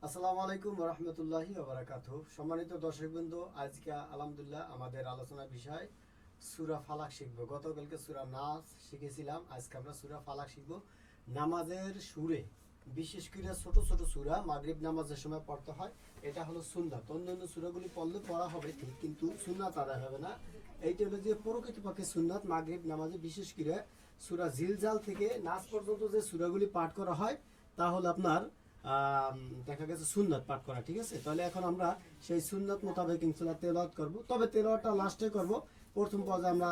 আসসালামু আলাইকুম ওয়া রাহমাতুল্লাহি ওয়া বারাকাতুহু। সম্মানিত দর্শকবৃন্দ, আজকে আলহামদুলিল্লাহ আমাদের আলোচনার বিষয় সূরা ফালাক শিখব। গতকালকে সূরা নাস শিখেছিলাম, আজকে আমরা সূরা ফালাক শিখব। নামাজের সুরে, বিশেষ করে ছোট ছোট সূরা মাগরিব নামাজের সময় পড়তে হয়। এটা হলো সুন্নাত। অন্যান্য সূরাগুলি পড়লে পড়া হবে ঠিক, কিন্তু সুন্নাত আদায় হবে না। এইটা হলো যে প্রকৃতপক্ষে সুন্নাত। মাগরিব নামাজে বিশেষ করে সূরা জিলজাল থেকে নাস পর্যন্ত যে সূরাগুলি পাঠ করা হয় তা হলো আপনার দেখা গেছে সুন্নাত পাঠ করা। ঠিক আছে, তাহলে এখন আমরা সেই সুন্নাত মোতাবেক ইনশাআল্লাহ তেলাওয়াত করব। তবে তেলাওয়াতটা লাস্টে করব। প্রথম পর্যায়ে আমরা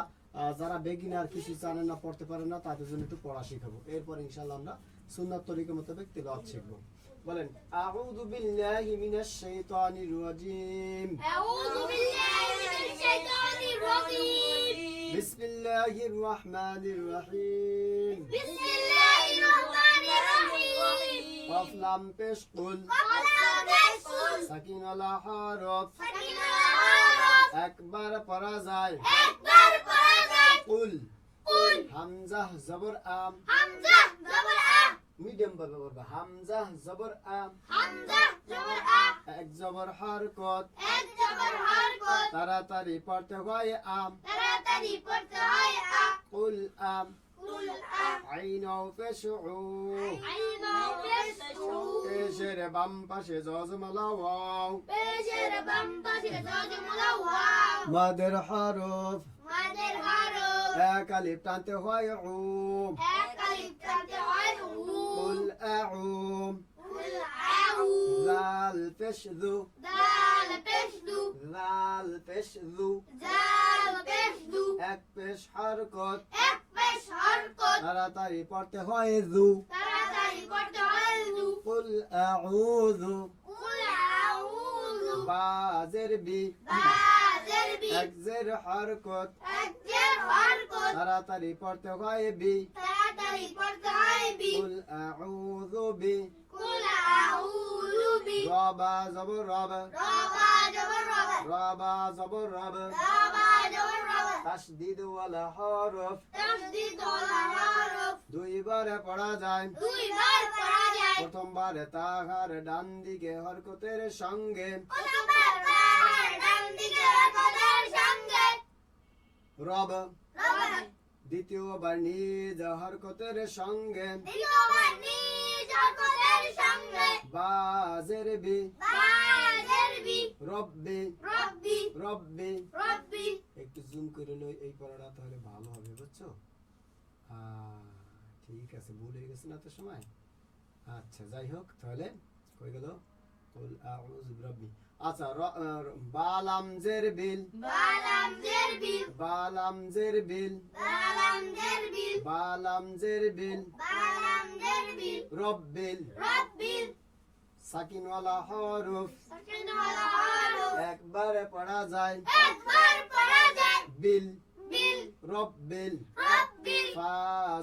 যারা বেগিনার কিছু জানেন না, পড়তে পারেন না, তাদের জন্য একটু পড়া শিখাবো। এরপর ইনশাআল্লাহ আমরা সুন্নাত তরিকা মোতাবেক তেলাওয়াত শিখব। বলেন, আউযু বিল্লাহি মিনাশ শাইতানির রাজিম। আউযু বিল্লাহি মিনাশ শাইতানির রাজিম। বিসমিল্লাহির রাহমানির রাহিম। বিসমিল্লাহির রাহমানির রাহিম। কফ লাম পেশ কুল। কলাম পেশকুল। সাকিন আলা হরফ। সাকিনা হরফ। একবার পড়া যায়। একবার পড়া যায়। কুল। কুল। হামজা জবর আম। হামজা জবর আ। মিডিয়াম ভাবে পড়বে। হামজা জবর আম। হামজা জবর আ। এক জবর হরকত। এক জবর হরকত। তাড়াতাড়ি পড়তে হয় আম। তাড়াতাড়ি পড়তে হয় আ। কুল আম। কুল আ। আইন পেশ উ। আইন পেশকুল। পেশের বাম পাশে জজমালা ওয়াও। পেশের বাম পাশে জজমুলা ওয়াও। মাদের হরফ। মাদের হরফ। এক আলিফ টানতে হয় উ। এক আলিফ টানতে হয় উ। কুল আউম। কুল আউ। জাল পেশ দু। দাল পেশদু। জাল পেশ দু। জাল পেশদু। এক পেশ হরকত। এক পেশ হরকত। তাড়াতাড়ি পড়তে হয় জু। তাড়াতাড়ি পড়তে হয় জু। কুল আউযু। কুল আউযু। বাজের বি। বাজের বি। এক জের হরকত। এক জের হরকত। তাড়াতাড়ি পড়তে হয় বি। তাড়াতাড়ি পড়তে হয় বি। কুল আউযু বি। কুল আউযু বি। রবা জবর রব। রবা জবর রবা। রবা জবর রব। রবা জবর রবা। তাসদীদ ওয়ালা হরফ। তাসদীদ ওয়ালা হরফ। দুইবারে পড়া যায়। দুইবার পড়া যায়। প্রথমবারে তাহার ডান দিকে হরকতের সঙ্গে। প্রথমবার তার ডান দিকে হরকতের সঙ্গে। রব। রবা। দ্বিতীয়বার নিজ হরকতের সঙ্গে। দ্বিতীয়বার নিজ হরকতের সঙ্গে। বাজের বি। বাজের বি। রব্বি। রব্বি। রব্বি। রব্বি। একটু জুম করে লই, এই পড়াটা তাহলে ভালো হবে, বুঝছো? ঠিক আছে, ভুল হয়ে গেছে না তো সময়। আচ্ছা, যাই হোক, তাহলে কই গেল? কুল আউযু বিরাব্বি। আচ্ছা, বালাম জের বিল। বালাম জের বিল। বালাম জের বিল। বালাম জের বিল। বালাম জের বিল। বালাম জের বিল। রব্বিল। রব্বিল। সাকিন ওয়ালা হরফ। সাকিন ওয়ালা হরফ। একবারে পড়া যায়। একবার পড়া যায়। বিল। বিল। রব্বিল। রব্বিল। ফা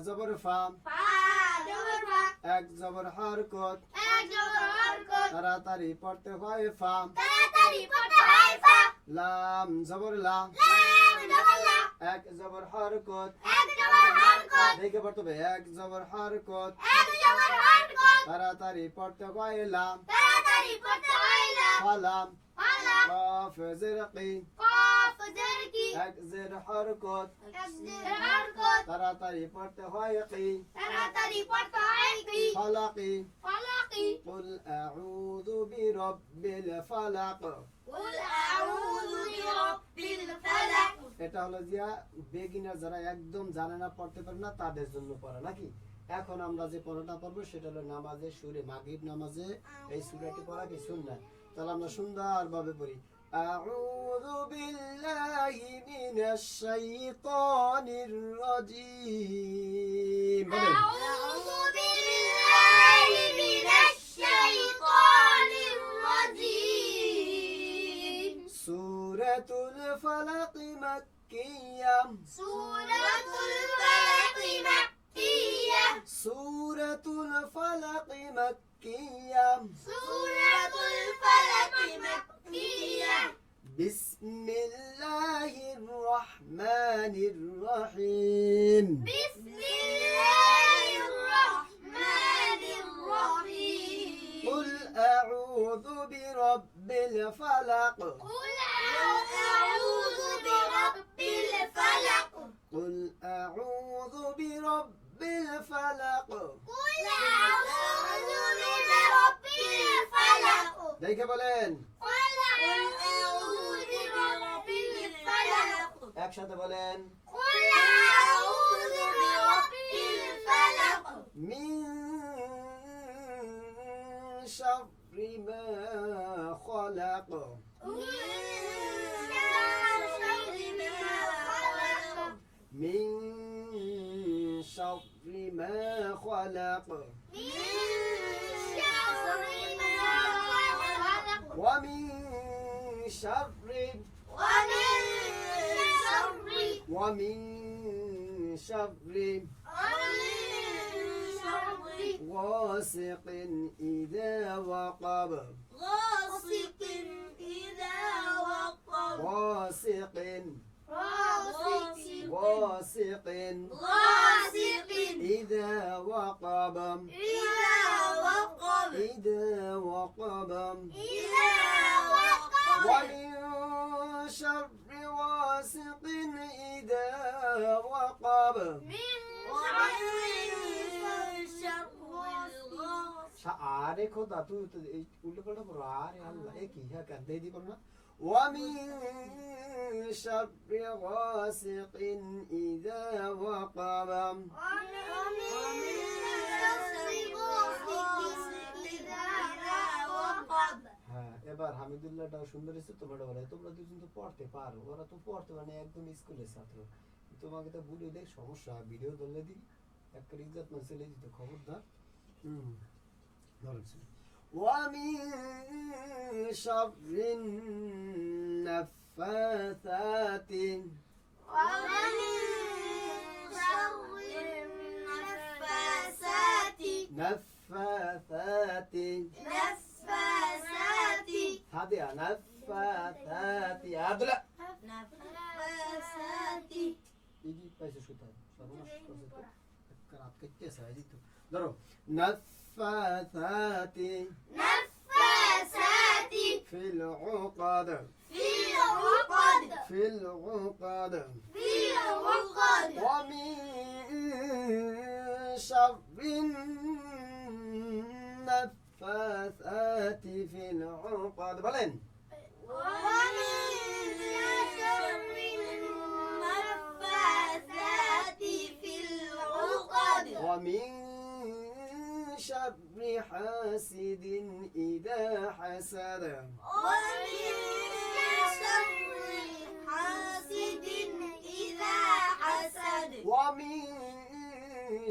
জবর ফা। ফা জবর ফা। এক জবর হরকত। এক জবর হরকত। তাড়াতাড়ি পড়তে হয় ফা। তাড়াতাড়ি পড়তে হয় ফা। লাম জবর লা। লাম জবর লা। এক জবর হরকত। এক জবর হরকত। দেখে পড়তে হবে। এক জবর হরকত। এক জবর হরকত। তাড়াতাড়ি পড়তে হয় লাম। তাড়াতাড়ি পড়তে হয় লা। ফালাম। ফালা। কফ জের কি। কফ জের কি। এক জের হরকত। এক জের হরকত। তাড়াতাড়ি পড়তে হয় কি। তাড়াতাড়ি পড়তে হয় কি। ফালাকি। ফালাকি। কুল আউযু বিরাব্বিল ফালাক। কুল আউযু বিরাব্বিল ফালাক। এটা হলো যে বেগিনার, যারা একদম জানে না, পড়তে পারে না, তাদের জন্য পড়া নাকি। এখন আমরা যে পড়াটা পড়বো সেটা হলো নামাজের সুরে। মাগরিব নামাজে এই সূরাটি পড়া কি সুন্নাত। তাহলে আমরা সুন্দরভাবে পড়ি। আউযু বিল্লাহি মিনাশ শাইতানির রাজিম। বলেন, আউযু বিল্লাহি মিনাশ শাইতানির রাজিম। সূরাতুল ফালাক মাক্কিয়া। সূরাতুল ফালাক মাক্কিয়া। সূরাতুল ফালাক মাক্কিয়া। সূরাতুল ফালাক মাক্কিয়া। বিসমিল্লাহির রহমানির রহিম। বিসমিল্লাহির রহমানির রহিম। কুল আউযু أعوذ برب الفلق قل أعوذ برب الفلق قل أعوذ برب الفلق قل أعوذ برب الفلق দেখে বলেন قل أعوذ برب الفلق একসাথে বলেন قل أعوذ برب الفلق من شر ما خلق من شر ما خلق ومن شر ومن شر غاسق إذا وقب غاسق إذا وقب غاسق غاسق غاسق غاسق إذا وقب إذا وقب إذا وقب إذا وقب ومن شر غاسق إذا وقب আরে খোদা তুই তো এই উল্টো পাল্টা পড়ো আরে আল্লাহ এ কি হ্যাঁ কার দেই দিব না ومن شر غاسق إذا وقب হ্যাঁ এবার হামিদুল্লাহটাও সুন্দর হয়েছে তোমরা বলে তোমরা দুজন তো পড়তে পারো ওরা তো পড়তে মানে একদম স্কুলের ছাত্র তোমাকে তো বুঝে দেখ সমস্যা ভিডিও ধরলে দিই একটা ইজ্জত না চলে যেত খবরদার ধরেছি ومن شر النفاثات نفاثات هذه نفاثات عدلا يجي পাইছো কোথায় সর্বনাশ করছে তো কারাত কেটেছে এই তো ধরো نفاثات في العقد في العقد ومن شر النفاثات في العقد بلين ومن شر حاسد إذا حسد ومن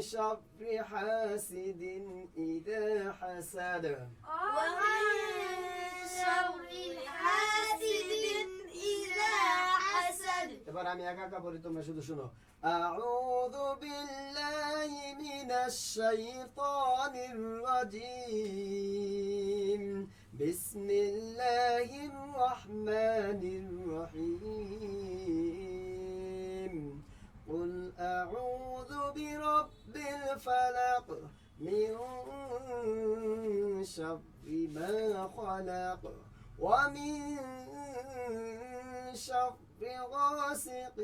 شر حاسد إذا حسد এবার আমি একা একা বলি তোমরা শুধু শোনো আউযু বিল্লাহি মিনাশ শাইতানির রাজীম বিসমিল্লাহির রহমানির রহিম قل أعوذ برب الفلق من شر ما خلق ومن شر غاسق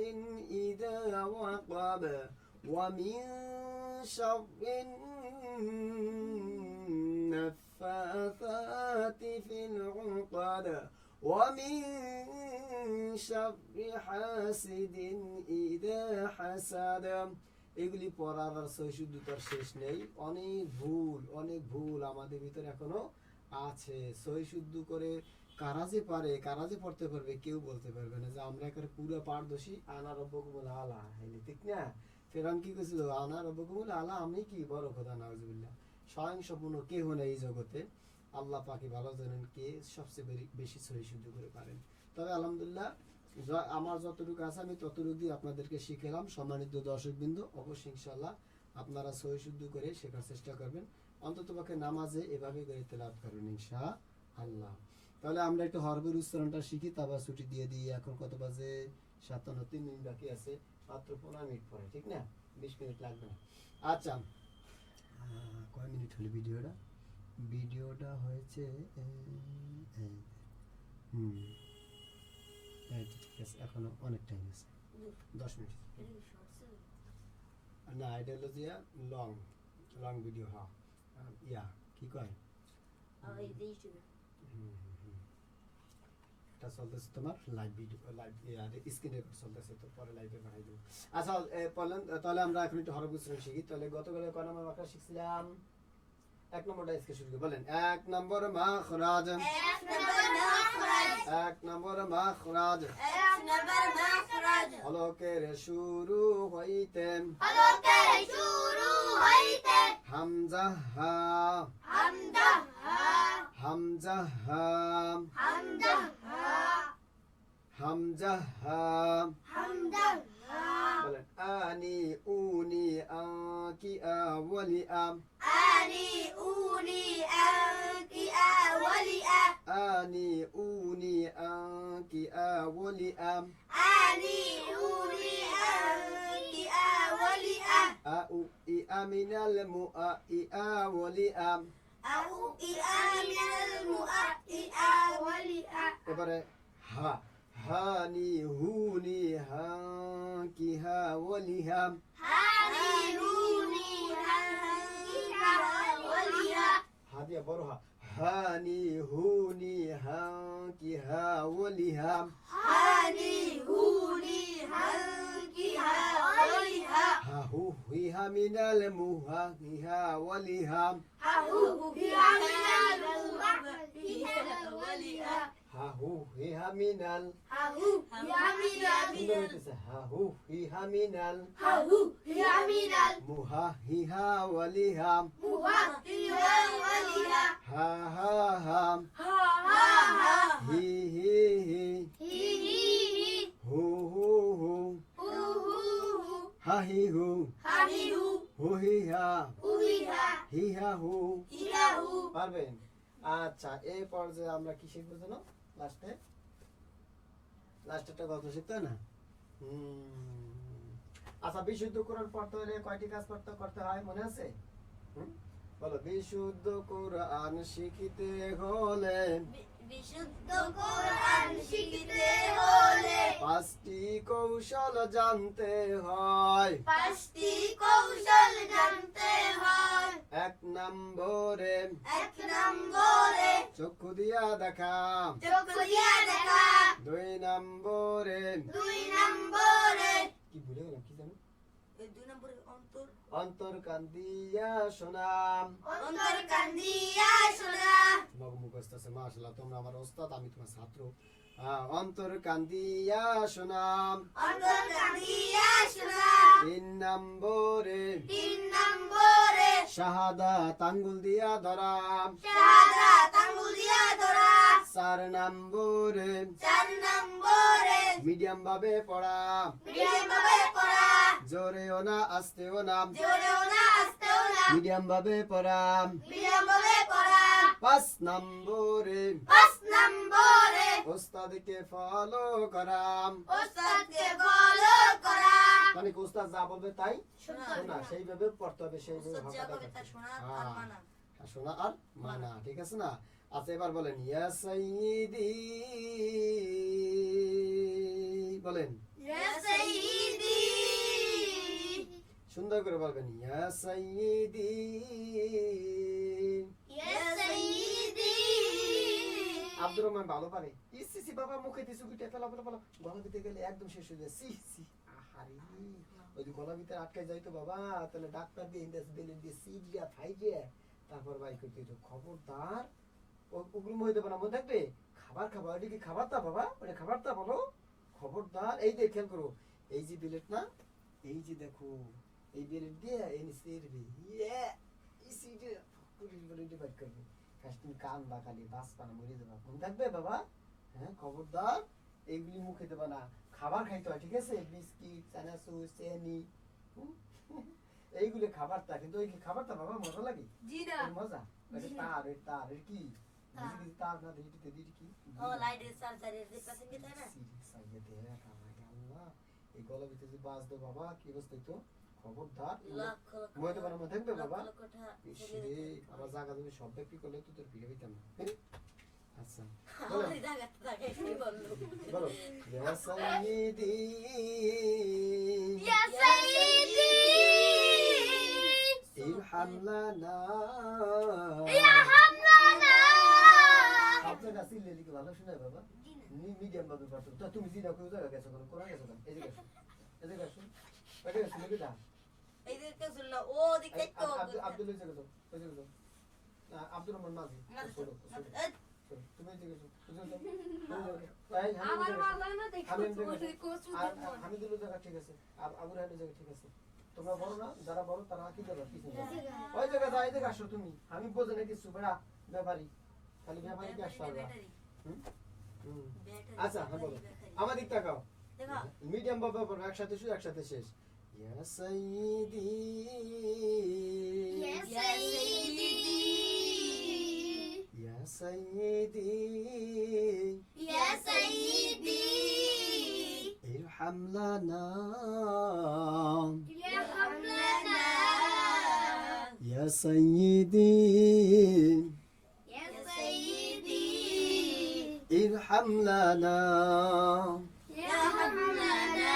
إذا وقب ومن شر النفاثات في العقد ومن شر حاسد إذا حسد এগুলি পড়ার আর সহিষ্ণুতার শেষ নেই অনেক ভুল আমাদের ভিতরে এখনো আছে সহিষ্ণু করে কারা যে পারে কারা যে পড়তে পারবে কেউ বলতে পারবে না যে আমরা একেবারে পুরো পারদর্শী আনা রব্বকুমুল আলা হইলে ঠিক না ফেরাউন কি কইছিল আনা রব্বকুমুল আলা আমি কি বড় খোদা নাউজুবিল্লাহ স্বয়ং সম্পূর্ণ কেউ নেই এই জগতে আল্লাহ পাকি ভালো জানেন কে সবচেয়ে বেশি সহিষ্ণু করে পারেন তবে আলহামদুলিল্লাহ আমার যতটুকু আছে আমি ততটুকু দিয়ে আপনাদেরকে শিখালাম সম্মানিত দর্শকবৃন্দ অবশ্যই ইনশাআল্লাহ আপনারা সহিষ্ণু করে শেখার চেষ্টা করবেন অন্ততপক্ষে নামাজে এভাবে করে তেলাওয়াত করবেন ইনশাআল্লাহ তাহলে আমরা একটু হরফের উচ্চারণটা শিখি তারপর ছুটি দিয়ে দিই এখন কত বাজে 57 মিনিট বাকি আছে মাত্র 15 মিনিট পরে ঠিক না 20 মিনিট লাগবে না আচ্ছা কয় মিনিট হলো ভিডিওটা ভিডিওটা হয়েছে হুম এই তো ঠিক আছে, এখনো অনেক টাইম আছে, 10 মিনিট। না এটা হলো যে লং লং ভিডিও, হ্যাঁ ইয়া কি কয় এটা চলতেছে তোমার লাইভ ভিডিও, লাইভ স্ক্রিনে চলতেছে, তো পরে লাইভে বানাই দেবো। আচ্ছা বলেন তাহলে আমরা এখন একটু হরফ উচ্চারণ শিখি। তাহলে গতকাল কয় নম্বর বাক্য শিখছিলাম? 1 নম্বরটা আজকে শুরু করি। বলেন 1 নম্বর মাখরাজ, 1 নম্বর মাখরাজ, হলকের শুরু হইতে হামজা হা, হামজা হা, হামজা হা। বলেন আনি উনি আকি আওয়ালি আম, আনি উনি আকি আওয়ালি আম, আউ ই আমিনাল মুআ ই আওয়ালি আম। এবারে হা, হানি হুনি হা কি হা ওয়ালি হাম, হা দিয়া বড় হা, হানি হুনি হা কি হা ওয়ালি হাম, হা হু হি হা মিনাল মুহা হি হা ওয়ালি হাম, হা হু হি হা মিনাল, সুন্দর হইতেছে, হা হু হি হা মিনাল, মুহা হি হা ওয়ালি হাম, হা হা হাম, হি হি হি, হু হু হু, হা হি হু, হু হি হা, হি হা হু। পারবেন? আচ্ছা এই পর্যায়ে আমরা কি শিখবো জানো? লাস্টেরটা গল্প শিখতে হয় না? আচ্ছা বিশুদ্ধ কোরআন পড়তে হলে কয়টি কাজ করতে হয় মনে আছে? বলো বিশুদ্ধ কোরআন শিখিতে হলে পাঁচটি কৌশল জানতে হয়। 1 নম্বরে চক্ষু দিয়া দেখা, 2 নম্বরে কি ভুলে গেলাম কি জানো? অন্তর কান দিয়া শোনাম, তোমাকে মুখস্থ আছে মাশাআল্লাহ, তোমরা আমার ওস্তাদ, আমি তোমার ছাত্র। অন্তর কান দিয়া শোনাম। 3 নম্বরে শাহাদাত আঙ্গুল দিয়া ধরাম। 4 নম্বরে মিডিয়াম ভাবে পড়া, জোরেও না আস্তেও না, মিডিয়াম ভাবে পড়া। 5 নম্বরে ওস্তাদকে ফলো করাম, মানে ওস্তাদ যা বলবে তাই শোনা, সেইভাবে পড়তে হবে, সেইভাবে শোনা আর মানা, ঠিক আছে না? আচ্ছা এবার বলেন ইয়া সাইয়্যিদি, বলেন সুন্দর করে বলবেন ইয়া সাইয়্যিদি। আব্দুর রহমান ভালো পারে, ইসি বাবা মুখে দিছু গিটা ফেলা গলা দিতে গেলে একদম শেষ হয়ে যায়। সি আহারে ওই যে গলা ভিতরে আটকে যাইতো বাবা, তাহলে ডাক্তার দিয়ে ইন্ডাস বেলে দিয়ে সিট দিয়া ফাইজে তারপর বাই করতে তো। খবরদার ওগুলো মনে দেবো না, মনে থাকবে। খাবার এটা কি খাবারটা বাবা, ওটা খাবারটা বলো, খবরদার। এই যে খেয়াল করো, এই যে বিলেট না, এই যে দেখো এই বিলেট দিয়ে এই নিচে এই সিটে পুলিশ বলে ডিভাইড করবে। তুমি কান বা খালি বাস পানা মরে যাবা, মনে থাকবে বাবা। হ্যাঁ খবরদার এইগুলি মুখে দেবা না, খাবার খাইতে হয়, ঠিক আছে? বিস্কিট, চানাচুর, চেনি, এইগুলি খাবারটা, কিন্তু ওই খাবারটা বাবা মজা লাগে, মজা তার কি তার না দিতে কি এই গলা ভিতরে যে বাস দো বাবা, কি অবস্থা তো। খবরদার লক্ষ লক্ষ মই তো বানাবো থাকবে বাবা লক্ষ লক্ষ টাকা ইসরে আবার জায়গা তুমি সব বিক্রি করলে তো তোর বিয়ে হইতাম না আচ্ছা আমার জায়গা টাকা কি বললো বলো ইয়া সাইয়্যিদি ইয়া সাইয়্যিদি ইরহাম লানা ইয়া হামলানা আপনার কাছে লিখে ভালো শোনায় বাবা মিডিয়াম ভাবে পারতো তো তুমি জিনা কোন জায়গা গেছো কোন গেছো এই যে গেছো এই যে গেছো ওইটা গেছো লিখে দাও এই যে কে শুনলো ও দিক থেকে আব্দুল ওই যে গেছো ওই যে গেছো আব্দুর রহমান মাঝি তুমি এই যে গেছো আমার মালানা দেখো আমি দিল জায়গা ঠিক আছে আবুর হাটের জায়গা ঠিক আছে তোমরা বড় না যারা বড় তারা কি দেবে কিছু ওই জায়গা যাই দেখে আসো তুমি আমি বোঝে না কিছু বেড়া ব্যাপারী খালি ব্যাপারী কি আসতে পারবা আচ্ছা হ্যাঁ বলো আমার দিক তাকাও দেখো মিডিয়াম বাবা বলো একসাথে শুরু একসাথে শেষ ইয়া সাইয়্যিদি ইয়া সাইয়্যিদি ইয়া সাইয়্যিদি ইয়া সাইয়্যিদি ইরহাম লানা ইয়া হামলানা ইয়া সাইয়্যিদি ইয়া সাইয়্যিদি ইরহাম লানা ইয়া হামলানা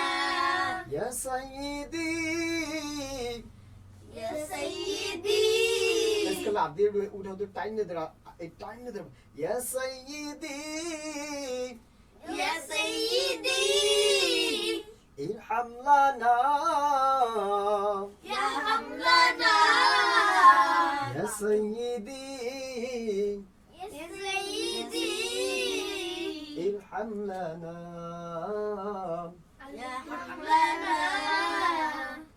ইয়া সাইয়্যিদি ইয়া সাইয়্যিদি इसके लिए आप देर उठाओ तो टाइम नहीं दे रहा एक टाइम नहीं दे रहा या सय्यिदी ইয়া সাইয়্যিদি इरहम लना ইয়া হামলানা या सय्यिदी ইয়া সাইয়্যিদি इरहम लना ইয়া হামলানা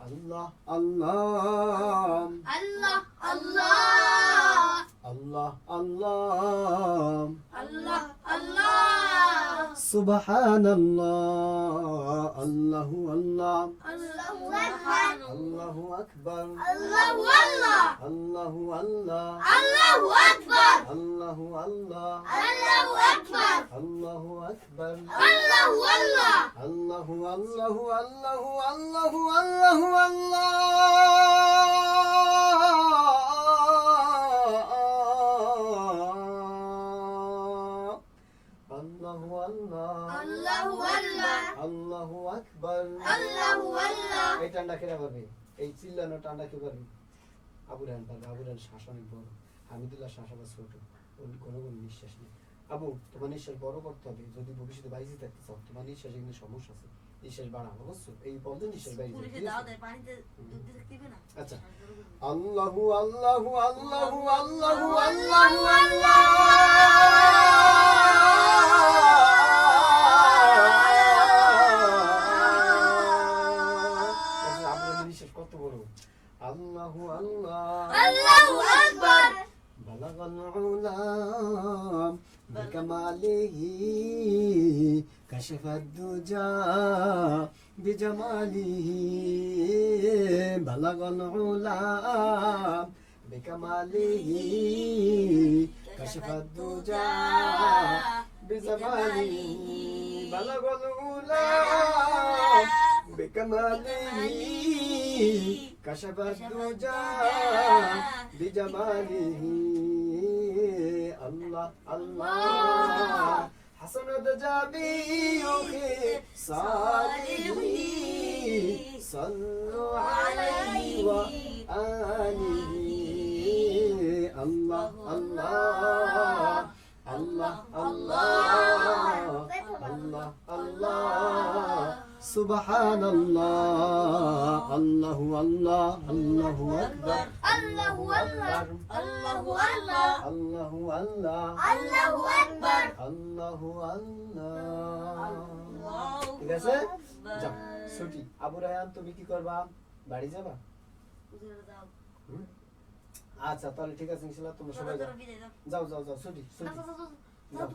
अल्लाह अल्लाह আল্লাহ আল্লাহ अल्लाह अल्लाह আল্লাহ আল্লাহ سبحان الله الله الله আল্লাহু আকবার الله أكبر আল্লাহু আল্লাহ الله الله আল্লাহু আকবার الله الله আল্লাহু আকবার الله أكبر আল্লাহু আল্লাহ الله الله الله الله الله الله আল্লাহু আল্লাহ الله أكبر আল্লাহু আল্লাহ এই টান্ডা খেলা পারবে এই চিল্লানো টান্ডা কে পারবে আবু রান পারবে আবু রান শ্বাস অনেক বড় হামিদুল্লাহ শ্বাস আবার ছোট ওর কোনো কোনো নিঃশ্বাস নেই আবু তোমার নিঃশ্বাস বড় করতে হবে যদি ভবিষ্যতে বাইরে থাকতে চাও তোমার নিঃশ্বাসে কিন্তু সমস্যা আছে নিঃশ্বাস বাড়াও বুঝছো এই বলতে নিঃশ্বাস বাইরে পুলিশে ঠিক দাও আছে? দেয় পানিতে দুধ দিতে দিবে না আচ্ছা আল্লাহু আল্লাহু আল্লাহু আল্লাহু আল্লাহু আল্লাহ আপনার নিঃশ্বাস কত বড় আল্লাহু আল্লাহ আল্লাহু আকবার بلغ العلا بكماله كشف الدجى بجماله بلغ العلا بكماله كشف الدجى بجماله بلغ العلا بكماله كشف الدجى بجماله الله الله حسنت جميع صالحه صلوا عليه وآله الله الله الله الله الله الله سبحان الله الله الله الله أكبر আল্লাহু আল্লাহ আল্লাহু আল্লাহ الله الله আল্লাহু আকবার الله الله ঠিক আছে যাও ছুটি আবু রায়হান তুমি কি করবা বাড়ি যাবা উজুরে দাও হুম? আচ্ছা তাহলে ঠিক আছে ইনশাআল্লাহ তোমরা সবাই যাও বিদায় দাও যাও যাও যাও ছুটি ছুটি দাও যাও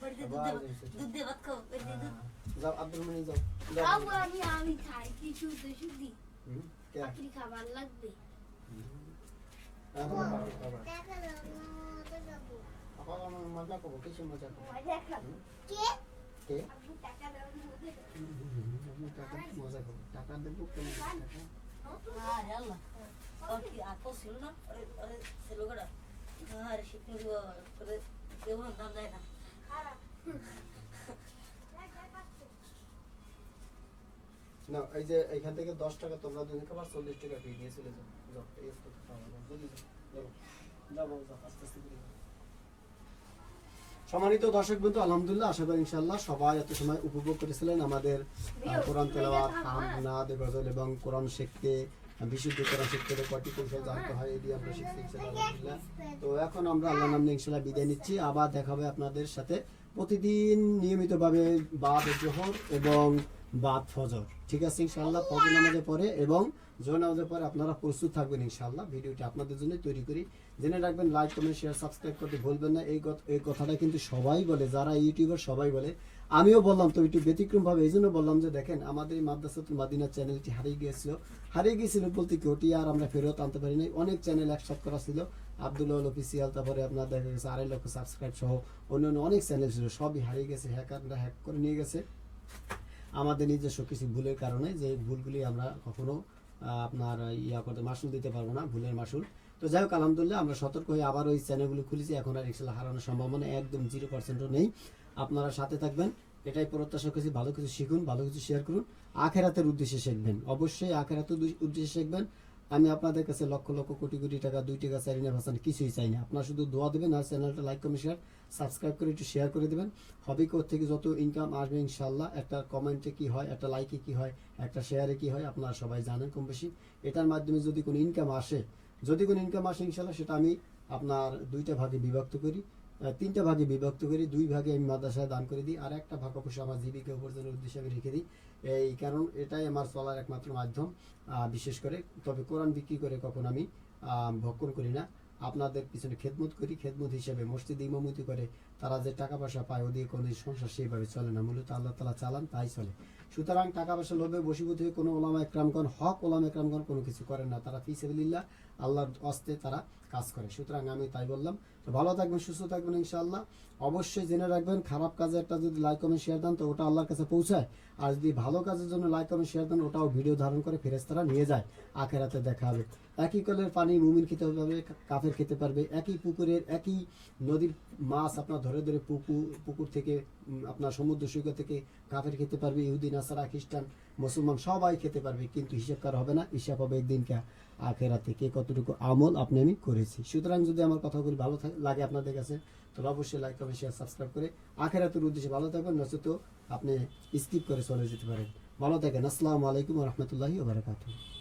বাড়িতে আবার দুধ দে ভাত খাও বাড়িতে দুধ যাও আব্দুল মনি যাও যাও। আবু আমি খাই কি শুধু শুধু হুম? কে? চাকরি খাবার লাগবে আবার আবার। আবার আমার মজা করবো কিছু মজা করবো কে কে আবু টাকা দাও আমি টাকা মজা করবো টাকা দেবো কেন টাকা আরে আল্লাহ আর কি আর তো ছিল না আরে ছিল গড়া আরে শিখতে দিব আরে কেমন দাম দেয় না না এই যে এইখান থেকে 10 টাকা তোমরা দুজনকে আবার 40 টাকা ফি দিয়ে চলে যাও যাও এই তো খাওয়া দাও জলদি যাও যাও যাও আস্তে আস্তে করে যাও। সম্মানিত দর্শক বন্ধু আলহামদুলিল্লাহ আশা করি ইনশাআল্লাহ সবাই এত সময় উপভোগ করেছিলেন আমাদের কোরআন তেলাওয়াত হামদ গজল এবং কোরআন শিখতে বিশুদ্ধ কোরআন শিখতে কয়টি কৌশল জানতে হয় এটি আমরা শিখছি ইনশাআল্লাহ আলহামদুলিল্লাহ। তো এখন আমরা আল্লাহর নামে ইনশাআল্লাহ বিদায় নিচ্ছি আবার দেখা হবে আপনাদের সাথে প্রতিদিন নিয়মিতভাবে বাদ জোহর এবং বাদ ফজর ঠিক আছে ইনশাআল্লাহ ফজর নামাজের পরে এবং জোহর নামাজের পরে আপনারা প্রস্তুত থাকবেন ইনশাআল্লাহ ভিডিওটি আপনাদের জন্য তৈরি করি জেনে রাখবেন লাইক কমেন্ট শেয়ার সাবস্ক্রাইব করতে ভুলবেন না এই কথাটা কিন্তু সবাই বলে যারা ইউটিউবার সবাই বলে আমিও বললাম তো একটু ব্যতিক্রমভাবে এই জন্য বললাম যে দেখেন আমাদের এই মাদ্রাসাতুল মাদিনা চ্যানেলটি হারিয়ে গিয়েছিল বলতে কি ওটি আর আমরা ফেরত আনতে পারি নাই অনেক চ্যানেল একসাথে করা ছিল আব্দুল্লাহ অফিসিয়াল তারপরে আপনার দেখা গেছে 2.5 লক্ষ সাবস্ক্রাইব সহ অন্যান্য অনেক চ্যানেল ছিল সবই হারিয়ে গেছে হ্যাকাররা হ্যাক করে নিয়ে গেছে আমাদের নিজস্ব কিছু ভুলের কারণে যে ভুলগুলি আমরা কখনো আপনার করতে মাসুল দিতে পারবো না ভুলের মাসুল তো যাই হোক আলহামদুলিল্লাহ আমরা সতর্ক হয়ে আবার ওই চ্যানেলগুলো খুলেছি এখন আর ইনশাআল্লাহ হারানোর সম্ভাবনা একদম 0%ও নেই আপনারা সাথে থাকবেন এটাই প্রত্যাশা করছি ভালো কিছু শিখুন ভালো কিছু শেয়ার করুন আখেরাতের উদ্দেশ্যে শিখবেন অবশ্যই আখেরাতের উদ্দেশ্যে শিখবেন আমি আপনাদের কাছে লক্ষ লক্ষ কোটি কোটি টাকা 2 টাকা চাইনা ভাষণ কিছুই চাই না আপনারা শুধু দোয়া দেবেন আর চ্যানেলটা লাইক কমেন্ট শেয়ার সাবস্ক্রাইব করে একটু শেয়ার করে দেবেন হবি কোর থেকে যত ইনকাম আসবে ইনশাআল্লাহ একটা কমেন্টে কি হয় একটা লাইকে কি হয় একটা শেয়ারে কি হয় আপনারা সবাই জানেন কম বেশি এটার মাধ্যমে যদি কোনো ইনকাম আসে ইনশাআল্লাহ সেটা আমি আপনার 2টা ভাগে বিভক্ত করি 3টা ভাগে বিভক্ত করি 2 ভাগে আমি মাদ্রাসায় দান করে দিই আর একটা ভাগ অবশ্যই আমার জীবিকা উপার্জনের উদ্দেশ্যে আমি রেখে দিই এই কারণ এটাই আমার চলার একমাত্র মাধ্যম বিশেষ করে তবে কোরআন বিক্রি করে কখন আমি ভক্ষণ করি না আপনাদের পিছনে খেদমত করি খেদমত হিসেবে মসজিদ ইমামতি করে তারা যে টাকা পয়সা পায় ওদিকে কোনো সংসার সেইভাবে চলে না মূলত আল্লাহ তাআলা চালান তাই চলে সুতরাং টাকা পয়সা লোভে বশীভূত হয়ে কোনো ওলামা একরামগণ হক ওলামা একরামগণ কোনো কিছু করেন না তারা ফি সাবিলিল্লাহ আল্লাহর ওয়াস্তে তারা কাজ করে সুতরাং আমি তাই বললাম তো ভালো থাকবেন সুস্থ থাকবেন ইনশাআল্লাহ অবশ্যই জেনে রাখবেন খারাপ কাজে একটা যদি লাইক কমেন্ট শেয়ার দেন তো ওটা আল্লাহর কাছে পৌঁছায় আর যদি ভালো কাজের জন্য লাইক কমেন্ট শেয়ার দেন ওটাও ভিডিও ধারণ করে ফেরেশতারা নিয়ে যায় আখিরাতে দেখা হবে একই কলের পানি মুমিন খেতে পারবে কাফের খেতে পারবে একই পুকুরের একই নদীর মাছ আপনার ধরে ধরে পুকুর থেকে আপনার সমুদ্র সৈকত থেকে কাফের খেতে পারবে ইহুদি নাসারা খ্রিস্টান মুসলমান সবাই খেতে পারবে কিন্তু হিসাব করা হবে না হিসাব হবে একদিনকে আখিরাতে কে কতটুকু আমল আপনি আমি করেছি সুতরাং যদি আমার কথাগুলি ভালো লাগে আপনাদের কাছে তাহলে অবশ্যই লাইক কমেন্ট শেয়ার সাবস্ক্রাইব করে আখিরাতের উদ্দেশ্যে ভালো থাকবেন নয়তো আপনি স্কিপ করে চলে যেতে পারেন ভালো থাকেন আসসালামু আলাইকুম ওয়া রাহমাতুল্লাহি ওয়া বারাকাতুহু